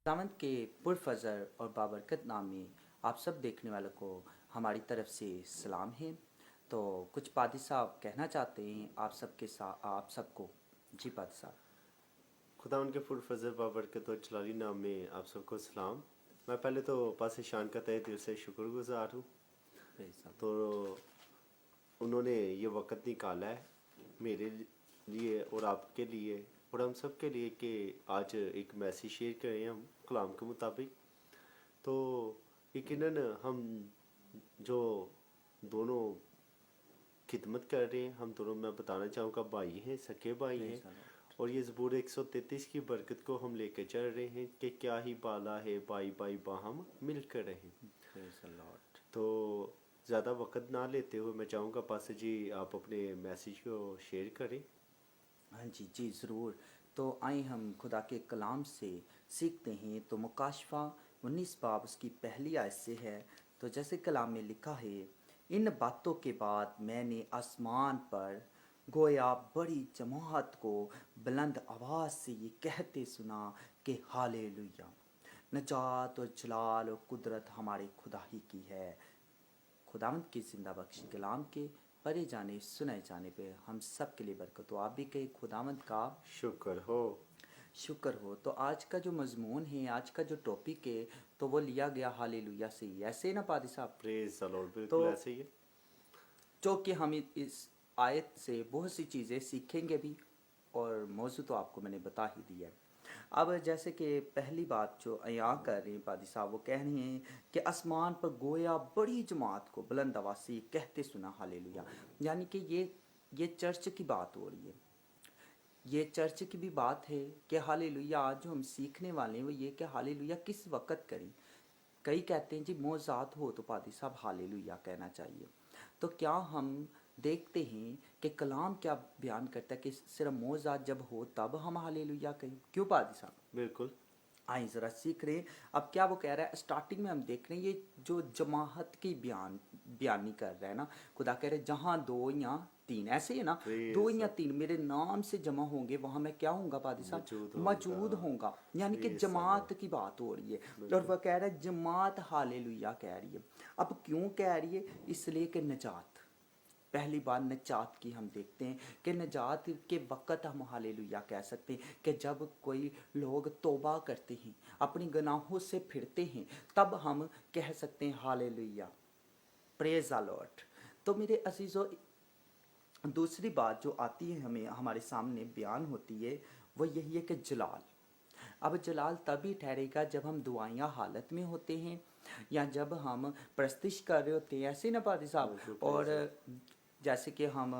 दामन के पुरफजर और बाबरकत नाम में आप सब देखने वालों को हमारी तरफ से सलाम है। तो कुछ पादी साहब कहना चाहते हैं आप सबके साथ आप सबको। जी पादी साहब। खुदा उनके फुल फजल बाबरकत और जलाली नाम में आप सबको सलाम। मैं पहले तो पास शान का तहे दिल से शुक्रगुजार हूँ। प्रेज़ द तो उन्होंने ये वक्त निकाला है मेरे लिए और आपके लिए और हम सब के लिए कि आज एक मैसेज शेयर करें हम कलाम के मुताबिक। तो यकीनन हम जो दोनों खिदमत कर रहे हैं, हम दोनों मैं बताना चाहूँगा भाई हैं, सके भाई हैं। Praise the Lord. और ये ज़बूर 133 की बरकत को हम लेकर चल रहे हैं कि क्या ही बाला है भाई भाई बाहम मिलकर रहें। Praise the Lord. तो ज़्यादा वक्त ना लेते हुए मैं चाहूँगा पास जी आप अपने मैसेज को शेयर करें। हाँ जी जी ज़रूर। तो आइए हम खुदा के कलाम से सीखते हैं। तो मुकाशफा 19 बाब उसकी पहली आयत से है। तो जैसे कलाम में लिखा है, इन बातों के बाद मैंने आसमान पर गोया बड़ी जमात को बुलंद आवाज़ से ये कहते सुना कि हालेलुया, नजात और जलाल और कुदरत हमारे खुदा ही की है। खुदावंद की ज़िंदा बख्श कलाम के पढ़े जाने सुनाए जाने पे हम सब के लिए बरकत हो। आप भी कहे खुदावंद का शुक्र हो। शुक्र हो। तो आज का जो मजमून है, आज का जो टॉपिक है, तो वो लिया गया हालेलुया से ही। ऐसे ना पादी साहब। प्रेज द लॉर्ड, तो बिल्कुल ऐसे ही है। जो कि हम इस आयत से बहुत सी चीज़ें सीखेंगे भी, और मौजू तो आपको मैंने बता ही दिया है। अब जैसे कि पहली बात जो यहाँ कर रहे हैं पादी साहब, वो कह रहे हैं कि आसमान पर गोया बड़ी जमात को बुलंद आवाज़ से ये कहते सुना हालेलुया। यानी कि ये चर्च की बात हो रही है। ये चर्च की भी बात है कि हालेलुया आज जो हम सीखने वाले हैं वो ये कि हालेलुया किस वक़्त करें। कई कहते हैं जी मौज़ात हो तो पादी साहब हालेलुया कहना चाहिए। तो क्या हम देखते हैं कि कलाम क्या बयान करता है कि सिर्फ मौज़ात जब हो तब हम हालेलुया कहें? क्यों पादी साहब? बिल्कुल। आइए ज़रा सीख रहे हैं। अब क्या वो कह रहा है, स्टार्टिंग में हम देख रहे हैं ये जो जमाहत की बयानी कर रहा है ना। खुदा कह रहे हैं जहाँ दो या तीन, ऐसे ही ना, दो प्रेज या तीन मेरे नाम से जमा होंगे वहाँ मैं क्या होऊंगा पादी साहब? मौजूद होगा। मौजूद होऊंगा। यानी कि प्रेज द जमात लॉर्ड। की बात हो रही है। और बिल्कुल। वह कह रहा है जमात हालेलुया कह रही है। अब क्यों कह रही है? इसलिए कि नजात, पहली बार नजात की हम देखते हैं कि नजात के वक़्त हम हालेलुया कह सकते हैं कि जब कोई लोग तौबा करते हैं, अपनी गुनाहों से फिरते हैं, तब हम कह सकते हैं हालेलुया, प्रेज द लॉर्ड। तो मेरे अजीज़ों, दूसरी बात जो आती है हमें हमारे सामने बयान होती है, वो यही है कि जलाल। अब जलाल तभी ठहरेगा जब हम दुआया हालत में होते हैं या जब हम प्रस्तिश कर रहे होते हैं, ऐसे ना पादी साहब। बिल्कुल और प्रेज। जैसे कि हम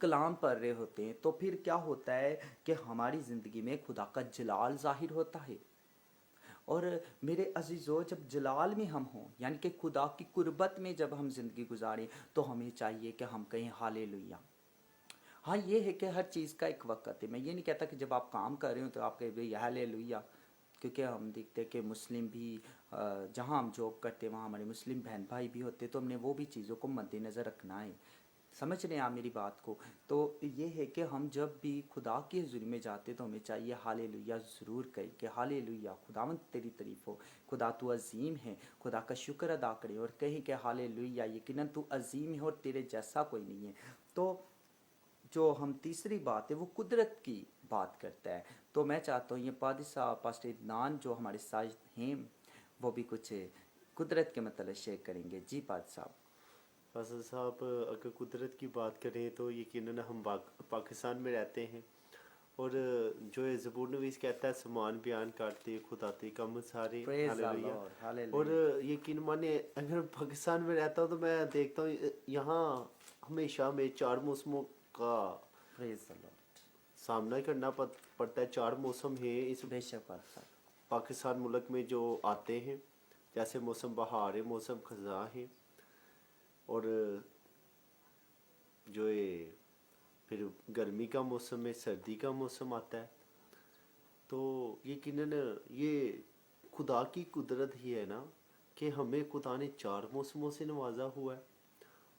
कलाम पढ़ रहे होते हैं तो फिर क्या होता है कि हमारी ज़िंदगी में खुदा का जलाल ज़ाहिर होता है। और मेरे अजीज़ों, जब जलाल में हम हों, यानी कि खुदा की कुर्बत में जब हम ज़िंदगी गुजारें, तो हमें चाहिए कि हम कहें हालेलुया। हाँ, ये है कि हर चीज़ का एक वक़्त है। मैं ये नहीं कहता कि जब आप काम कर रहे हो तो आप कहे भाई हालेलुया। क्योंकि हम देखते हैं कि मुस्लिम भी जहाँ हम जॉब करते हैं वहाँ हमारे मुस्लिम बहन भाई भी होते हैं, तो हमने वो भी चीज़ों को मद्देनज़र रखना है। समझ रहे हैं आप मेरी बात को? तो ये है कि हम जब भी खुदा की हज़ूरी में जाते तो हमें चाहिए हालेलुया ज़रूर कहें कि हालेलुया, खुदावंद तेरी तारीफ़ हो, खुदा तू अज़ीम है। खुदा का शुक्र अदा करें और कहें कि हालेलुया, यकीनन तू अज़ीम है और तेरे जैसा कोई नहीं है। तो जो हम तीसरी बात है वो कुदरत की बात करता है। तो मैं चाहता हूँ ये पादी साहब पास्टर इदनान जो हमारे साथ हैं वो भी कुछ कुदरत के मतलब शेयर करेंगे। जी पादी साहब। फासिल साहब, अगर कुदरत की बात करें तो यकीनन हम पाकिस्तान में रहते हैं। और जो है ज़बूर नवीस कहता है समान बयान करते खुदाते कम सारे प्रेज द हालेलुया। लॉर्ड, और हालेलुया। यकीन माने अगर पाकिस्तान में रहता हूँ तो मैं देखता हूँ यहाँ हमेशा में चार मौसमों का प्रेज द लॉर्ड। सामना करना पड़ता है। चार मौसम हैं इस बेशक पादी साहब। पाकिस्तान मुल्क में जो आते हैं। जैसे मौसम बहार है, मौसम ख़ज़ां है, और जो है फिर गर्मी का मौसम है, सर्दी का मौसम आता है। तो यकीनन ये खुदा की कुदरत ही है ना कि हमें खुदा ने चार मौसमों से नवाजा हुआ है।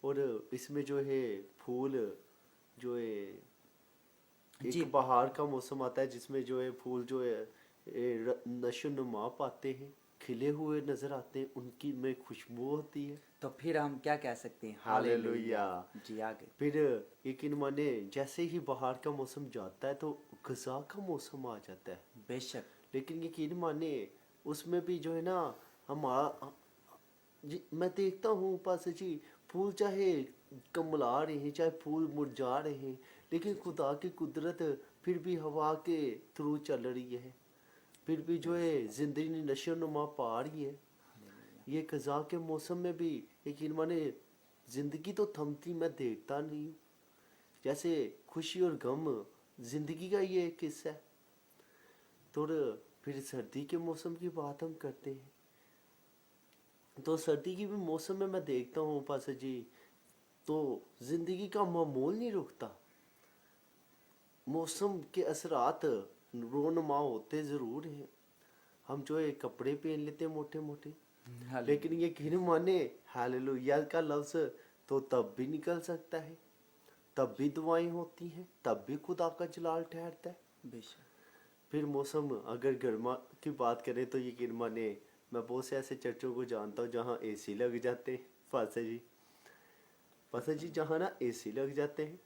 और इसमें जो है फूल, जो है जी। एक बहार का मौसम आता है जिसमें जो है फूल जो है नशो नुमा पाते हैं, खिले हुए नजर आते हैं, उनकी में खुशबू होती है। तो फिर हम क्या कह सकते हैं? हालेलुया। जी आगे। फिर यकीन माने जैसे ही बाहर का मौसम जाता है तो गज़ा का मौसम आ जाता है। बेशक। लेकिन यकीन माने उसमें भी जो है ना, हम जी मैं देखता हूँ पास जी, फूल चाहे कमला रहे हैं, चाहे फूल मुरझा रहे हैं, लेकिन खुदा की कुदरत फिर भी हवा के थ्रू चल रही है, फिर भी जो है जिंदगी नशो नुमा पा रही है। ये खजा के मौसम में भी यकीन माने जिंदगी तो थमती मैं देखता नहीं हूँ। जैसे खुशी और गम जिंदगी का ये एक हिस्सा है। तो फिर सर्दी के मौसम की बात हम करते हैं, तो सर्दी की भी मौसम में मैं देखता हूँ पास जी, तो जिंदगी का मामूल नहीं रुकता। मौसम के असरात रोनमा होते ज़रूर हैं। हम जो है कपड़े पहन लेते हैं मोटे मोटे, लेकिन ये यकीन माने हालेलुया का लफ्ज़ तो तब भी निकल सकता है, तब भी दुआएं होती हैं, तब भी खुदा का जलाल ठहरता है। बेशक। फिर मौसम अगर गर्मा की बात करें तो यकीन माने मैं बहुत से ऐसे चर्चों को जानता हूँ जहाँ एसी लग जाते हैं पासा जी, जहाँ ना एसी लग जाते हैं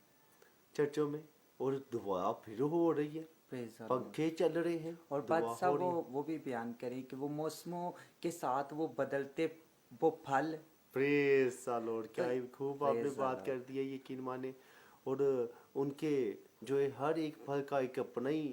चर्चों में, और दुआ फिर हो रही है, Praise the Lord। पंखे चल रहे हैं और दुआ बादशाह हो रही है। वो भी बयान करें कि वो मौसमों के साथ वो बदलते वो फल। प्रेज द लॉर्ड, क्या तो ही खूब आपने Praise the बात Lord। कर दी है यकीन माने। और उनके जो है हर एक फल का एक अपना ही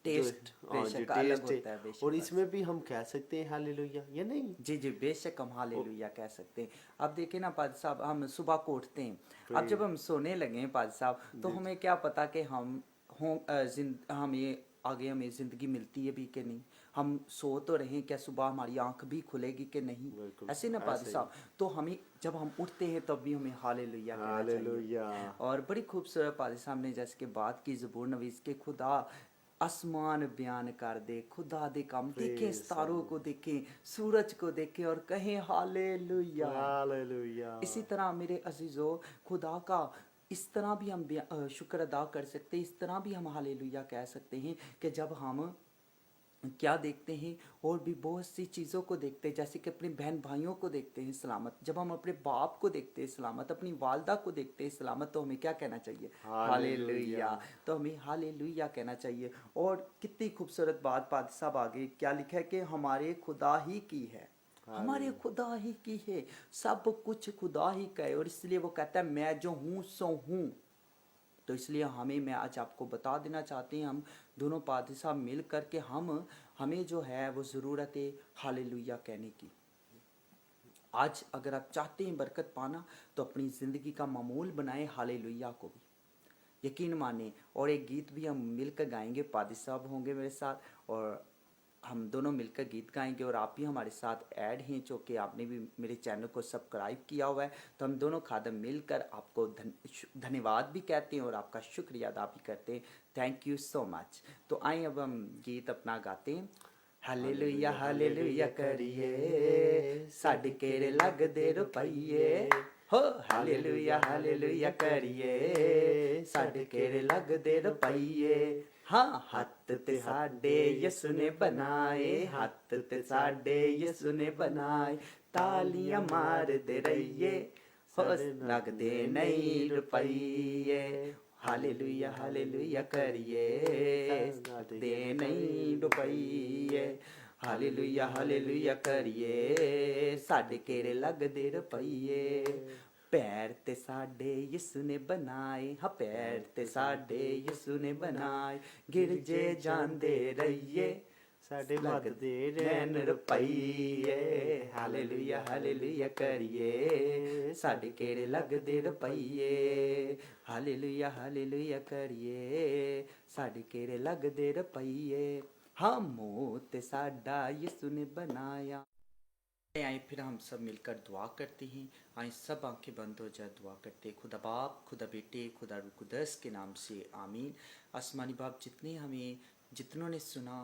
जो है, टेस्ट हाँ जो बेशक अलग टेस्ट है। होता है। बेशक और बादशाह। इसमें भी हम कह सकते हैं हालेलुया या नहीं? जी जी बेशक हम हालेलुया कह सकते हैं। अब देखिए ना पाद साहब, हम सुबह को उठते हैं, अब Praise- जब हम सोने लगे हैं पाद साहब, तो हमें क्या पता कि हम हमें आगे हमें ज़िंदगी मिलती है भी कि नहीं। हम सो तो रहे, क्या सुबह हमारी आंख भी खुलेगी कि नहीं? बिल्कुल, ऐसे ना पाद ऐसे ही। साहब, तो हमें जब हम उठते हैं तब भी हमें हालेलुया कहना चाहिए। हालेलुया। और बड़ी खूबसूरत पाद साहब ने जैसे कि बात की ज़बूर नवीस के खुदा आसमान बयान कर दे, खुदा दे काम देखें, Praise सितारों को देखें, सूरज को देखें और कहें हालेलुया। हालेलुया। इसी तरह मेरे अजीजों, खुदा का इस तरह भी हम शुक्र अदा कर सकते हैं, इस तरह भी हम हालेलुया कह सकते हैं कि जब हम क्या देखते हैं, और भी बहुत सी चीज़ों को देखते हैं, जैसे कि अपने बहन भाइयों को देखते हैं सलामत, जब हम अपने बाप को देखते हैं सलामत, अपनी वालदा को देखते हैं सलामत, तो हमें क्या कहना चाहिए? हालेलुया। तो हमें हालेलुया कहना चाहिए। और कितनी खूबसूरत बात पाद साहब आगे क्या लिखा है कि हमारे खुदा ही की है, हमारे खुदा ही की है, सब कुछ खुदा ही का है। और इसलिए वो कहता है मैं जो हूँ सो हूँ। तो इसलिए मैं आज आपको बता देना चाहते हैं, हम दोनों पादी साहब मिल कर के हमें जो है वो ज़रूरत है हालेलुया कहने की। आज अगर आप चाहते हैं बरकत पाना, तो अपनी ज़िंदगी का मामूल बनाएं हालेलुया को भी, यकीन माने। और एक गीत भी हम मिलकर गाएंगे, पादी साहब होंगे मेरे साथ और हम दोनों मिलकर गीत गाएंगे, और आप भी हमारे साथ ऐड हैं, जो कि आपने भी मेरे चैनल को सब्सक्राइब किया हुआ है। तो हम दोनों खादम मिलकर आपको धन्यवाद भी कहते हैं और आपका शुक्रिया अदा भी करते हैं। Thank you so much. तो आइए अब हम गीत अपना गाते हैं। हालेलुया हालेलुया करिए, साडे केरे लगदे रुपइए हो। हालेलुया करिए, साडे केरे लगदे रुपइए। हाँ, हत्थ ते साडे यसु ने बनाए, हत्थ ते साडे यसु ने बनाए, तालियां मारदे रहिए, हो लगदे नहीं रुपइए। हालेलुया करिए, दे नहीं रुपइए। हालेलुया करिए, साडे केरे लगदे रुपइए। पैर ते साडे यसु ने बनाए, हाँ पैर ते साडे यसु ने बनाए, गिरजे जांदे रहिए, साडे लगदे वधदे रहन रुपइए। हालेलुया करिए, साडे केरे लगदे रुपइए। हालेलुया करिए, साडे केरे लगदे रुपइए। हाँ मुँह ते साडा यसु ने बनाया। आए फिर हम सब मिलकर दुआ करते हैं। आए सब आंखें बंद हो जाए, दुआ करते हैं। खुदा बाप, खुदा बेटे, खुदा रूह कुदस के नाम से आमीन। आसमानी बाप, जितने हमें जितनों ने सुना,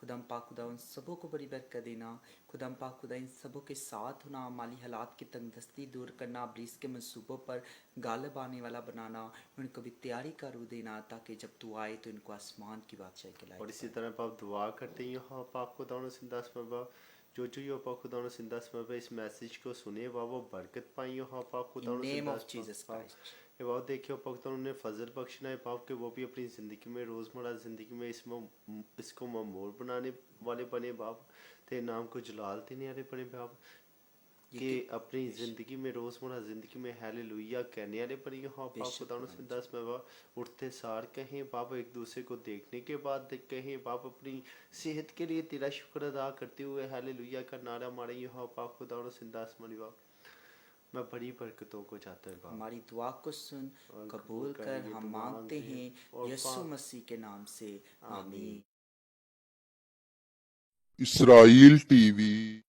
खुदा पाक खुदा उन सबों को बड़ी बरकत देना। खुदा पाक खुदा इन सबों के साथ होना, माली हालात की तंगदस्ती दूर करना, इब्लीस के मंसूबों पर गालिब आने वाला बनाना, उनको भी तैयारी का रूह देना ताकि जब तू आए तो इनको आसमान की बादशाही के और लायक इसी बना। तरह पाप दुआ करते हैं हाँ पाक खुदा सिंदा बाबा जो यो पाक खुदा सिंदा बाबा इस मैसेज को सुने बाबा बरकत पाई हाँ पाक खुदा In name सिंदा of Jesus Baba Christ. ये बात देखियो पाक खुदा ने फजल बख्शना है पाप के वो भी अपनी ज़िंदगी में रोज़मर्रा ज़िंदगी में इसको मामूल बनाने वाले बने बाप ते नाम को जलाल देने वाले बने बाप कि अपनी ज़िंदगी में रोज़मर्रा ज़िंदगी में हालेलुया कहने वाले पर यहाँ पाप खुदा से 10 में उठते सार कहें बाप एक दूसरे को देखने के बाद कहें बाप अपनी सेहत के लिए तेरा शुक्र अदा करते हुए हालेलुया का नारा मारे यहाँ पाप खुदा से 10 में बाप मैं बड़ी बरकतों को चाहता हूँ बाप हमारी दुआ को सुन, कबूल कर, हम मांगते हैं यीशु मसीह के नाम से, आमीन। Israel TV